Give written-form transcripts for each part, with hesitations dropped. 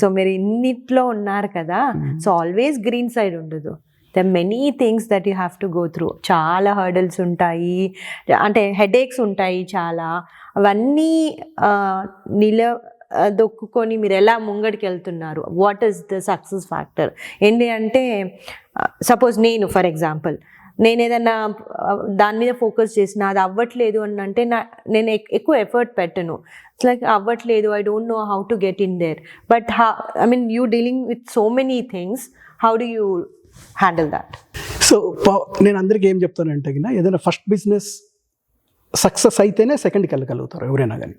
So మీరు ఇన్నిట్లో ఉన్నారు కదా, సో ఆల్వేస్ గ్రీన్ సైడ్ ఉండదు. The many things that you have to go through. చాలా హర్డల్స్ ఉంటాయి, అంటే హెడేక్స్ ఉంటాయి చాలా. అవన్నీ దొక్కుకొని మీరు ఎలా ముంగడికి వెళ్తున్నారు? What is the success factor ఏంటి అంటే, సపోజ్ నేను ఫర్ ఎగ్జాంపుల్ నేను ఏదన్నా దాని మీద ఫోకస్ చేసిన అది అవ్వట్లేదు అని అంటే నేను ఎక్కువ ఎఫర్ట్ పెట్టను. ఇట్స్ లైక్ అవ్వట్లేదు, I don't know how to get in there. But I mean you dealing with so many things, how do you handle that? So నేను అందరికీ ఏం చెప్తానంటే, ఏదైనా ఫస్ట్ బిజినెస్ సక్సెస్ అయితేనే సెకండ్కి వెళ్ళగలుగుతారు ఎవరైనా కానీ.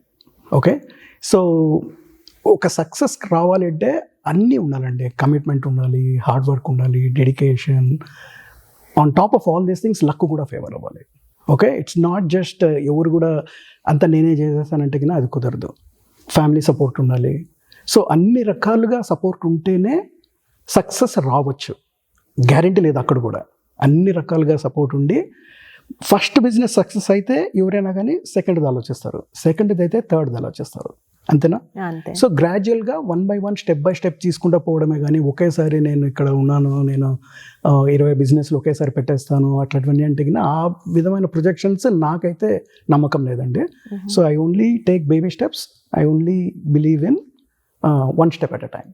ఓకే, సో ఒక సక్సెస్ రావాలంటే అన్నీ ఉండాలండి. కమిట్మెంట్ ఉండాలి, హార్డ్ వర్క్ ఉండాలి, dedication. On top of all these things luck కూడా ఫేవర్ అవ్వాలి. ఓకే, ఇట్స్ నాట్ జస్ట్ ఎవరు కూడా అంత నేనే చేసేసానంటే కన్నా అది కుదరదు. ఫ్యామిలీ సపోర్ట్ ఉండాలి. సో అన్ని రకాలుగా సపోర్ట్ ఉంటేనే సక్సెస్ రావచ్చు. గ్యారెంటీ లేదు అక్కడ కూడా. అన్ని రకాలుగా సపోర్ట్ ఉండి ఫస్ట్ బిజినెస్ సక్సెస్ అయితే ఎవరైనా కానీ సెకండ్ది ఆలోచిస్తారు, సెకండ్ది అయితే థర్డ్ది ఆలోచిస్తారు. అంతేనా? సో గ్రాడ్యువల్గా 1 by 1 స్టెప్ బై స్టెప్ తీసుకుంటూ పోవడమే కానీ ఒకేసారి నేను ఇక్కడ ఉన్నాను, నేను 20 బిజినెస్లు ఒకేసారి పెట్టేస్తాను అట్లాంటివన్నీ అంటే ఆ విధమైన ప్రొజెక్షన్స్ నాకైతే నమ్మకం లేదండి. So I only take baby steps. I only believe in 1 step at a time.